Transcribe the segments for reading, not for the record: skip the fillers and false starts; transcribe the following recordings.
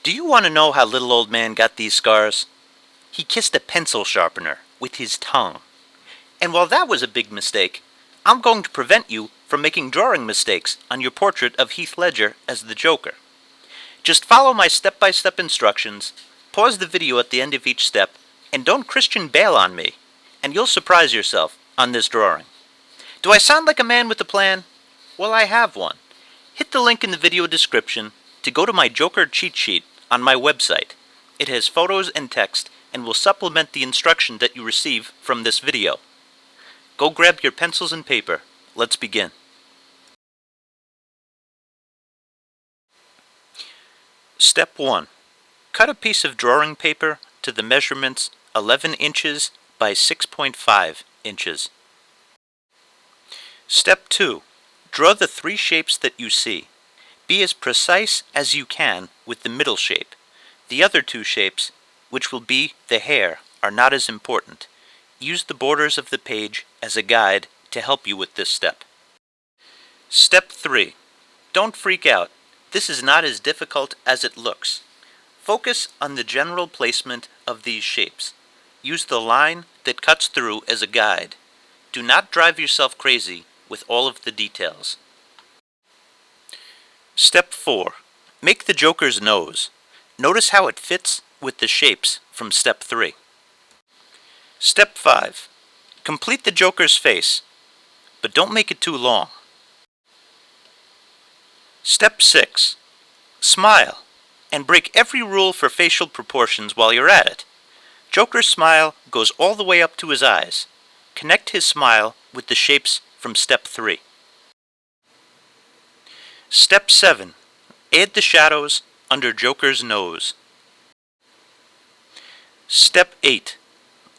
Do you want to know how little old man got these scars? He kissed a pencil sharpener with his tongue. And while that was a big mistake, I'm going to prevent you from making drawing mistakes on your portrait of Heath Ledger as the Joker. Just follow my step-by-step instructions, pause the video at the end of each step, and don't Christian Bale on me, and you'll surprise yourself on this drawing. Do I sound like a man with a plan? Well, I have one. Hit the link in the video description to go to my Joker cheat sheet on my website. It has photos and text and will supplement the instruction that you receive from this video. Go grab your pencils and paper. Let's begin. Step 1. Cut a piece of drawing paper to the measurements 11 inches by 6.5 inches. Step 2. Draw the 3 shapes that you see. Be as precise as you can with the middle shape. The other 2 shapes, which will be the hair, are not as important. Use the borders of the page as a guide to help you with this step. Step 3. Don't freak out. This is not as difficult as it looks. Focus on the general placement of these shapes. Use the line that cuts through as a guide. Do not drive yourself crazy with all of the details. Step 4. Make the Joker's nose. Notice how it fits with the shapes from Step 3. Step 5. Complete the Joker's face, but don't make it too long. Step 6. Smile, and break every rule for facial proportions while you're at it. Joker's smile goes all the way up to his eyes. Connect his smile with the shapes from Step 3. Step 7. Add the shadows under Joker's nose. Step 8.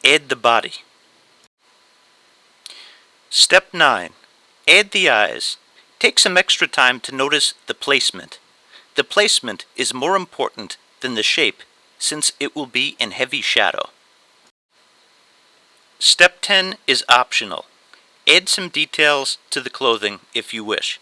Add the body. Step 9. Add the eyes. Take some extra time to notice the placement. The placement is more important than the shape since it will be in heavy shadow. Step 10 is optional. Add some details to the clothing if you wish.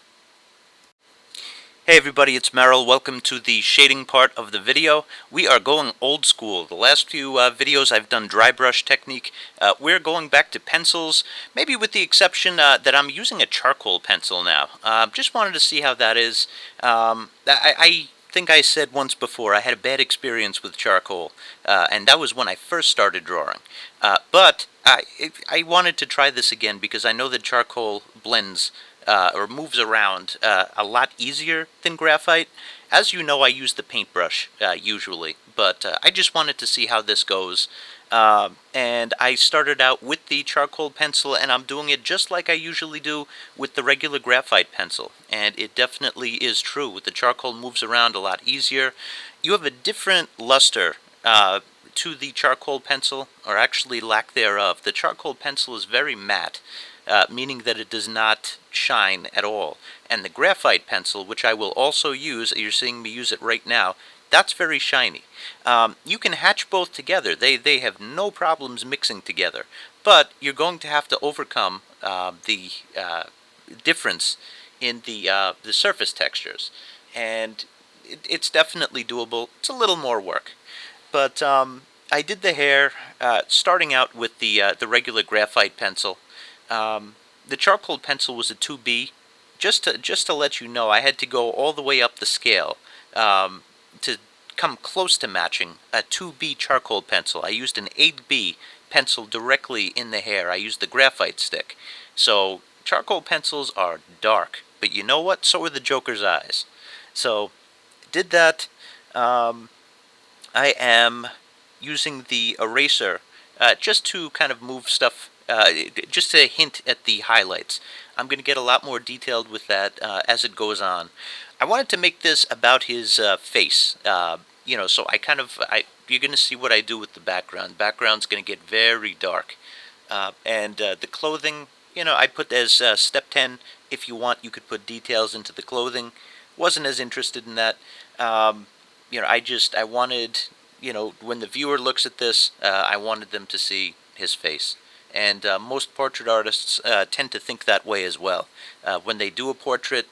Hey everybody, it's Merrill. Welcome to the shading part of the video. We are going old school. The last few videos I've done dry brush technique. We're going back to pencils, maybe with the exception that I'm using a charcoal pencil now. Just wanted to see how that is. I think I said once before I had a bad experience with charcoal, and that was when I first started drawing. But I wanted to try this again because I know that charcoal blends or moves around a lot easier than graphite. As you know, I use the paintbrush usually, but I just wanted to see how this goes. And I started out with the charcoal pencil, and I'm doing it just like I usually do with the regular graphite pencil. And it definitely is true. The charcoal moves around a lot easier. You have a different luster to the charcoal pencil, or actually lack thereof. The charcoal pencil is very matte, meaning that it does not shine at all. And the graphite pencil, which I will also use, you're seeing me use it right now, that's very shiny. You can hatch both together. They have no problems mixing together. But you're going to have to overcome the difference in the surface textures. And it's definitely doable. It's a little more work. But I did the hair starting out with the regular graphite pencil. The charcoal pencil was a 2B. Just to let you know, I had to go all the way up the scale to come close to matching a 2B charcoal pencil. I used an 8B pencil directly in the hair. I used the graphite stick. So charcoal pencils are dark, but you know what? So are the Joker's eyes. So did that. I am using the eraser just to kind of move stuff, just to hint at the highlights. I'm going to get a lot more detailed with that as it goes on. I wanted to make this about his face, you know, so you're going to see what I do with the background. The background's going to get very dark. And the clothing, you know, I put as step 10. If you want, you could put details into the clothing. Wasn't as interested in that. You know, I wanted, you know, when the viewer looks at this, I wanted them to see his face. And most portrait artists tend to think that way as well. When they do a portrait,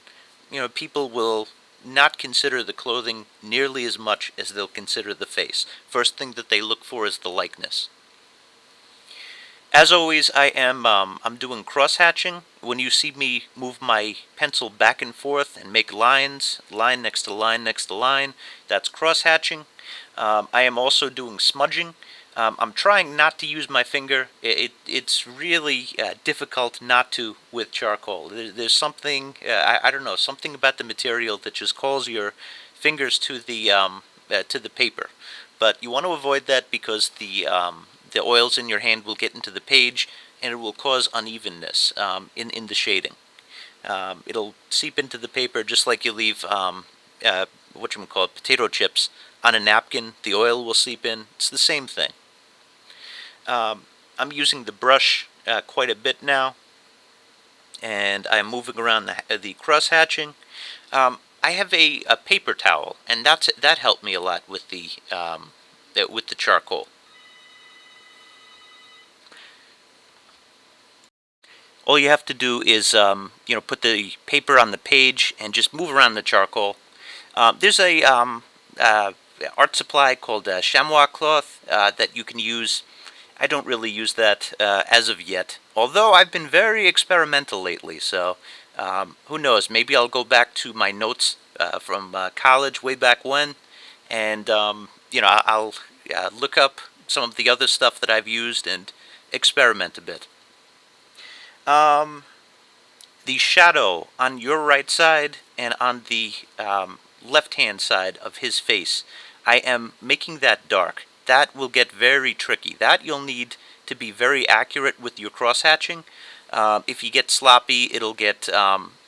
you know, people will not consider the clothing nearly as much as they'll consider the face. First thing that they look for is the likeness. As always, I'm doing cross-hatching. When you see me move my pencil back and forth and make lines, line next to line next to line, that's cross-hatching. I am also doing smudging. I'm trying not to use my finger. It's really difficult not to with charcoal. There's something, I don't know, something about the material that just calls your fingers to the paper. But you want to avoid that because the oils in your hand will get into the page and it will cause unevenness in the shading. It'll seep into the paper just like you leave potato chips on a napkin. The oil will seep in. It's the same thing. I'm using the brush quite a bit now, and I'm moving around the cross hatching. I have a paper towel, and that helped me a lot with the charcoal. All you have to do is put the paper on the page and just move around the charcoal. There's a art supply called chamois cloth that you can use. I don't really use that as of yet, although I've been very experimental lately, so who knows, maybe I'll go back to my notes from college way back when, and I'll look up some of the other stuff that I've used and experiment a bit. The shadow on your right side and on the left-hand side of his face, I am making that dark. That will get very tricky. That you'll need to be very accurate with your cross-hatching. If you get sloppy, it'll get,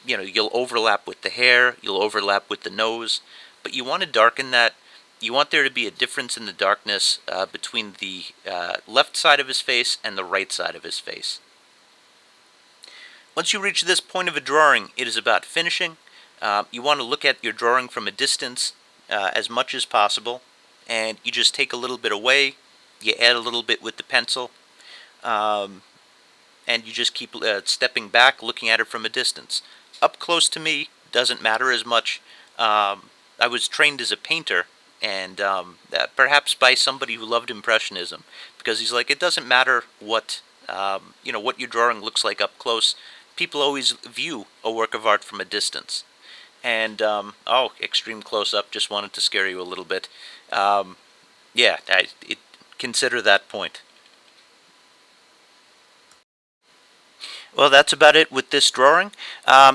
you'll overlap with the hair, you'll overlap with the nose, but you want to darken that. You want there to be a difference in the darkness between the left side of his face and the right side of his face. Once you reach this point of a drawing, it is about finishing. You want to look at your drawing from a distance as much as possible, and you just take a little bit away, you add a little bit with the pencil, and you just keep stepping back, looking at it from a distance. Up close to me doesn't matter as much. I was trained as a painter, and perhaps by somebody who loved Impressionism, because he's like, it doesn't matter what what your drawing looks like up close. People always view a work of art from a distance. And, extreme close-up, just wanted to scare you a little bit. Consider that point. Well, that's about it with this drawing.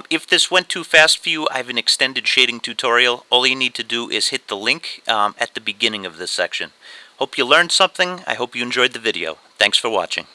If this went too fast for you, I have an extended shading tutorial. All you need to do is hit the link at the beginning of this section. Hope you learned something. I hope you enjoyed the video. Thanks for watching.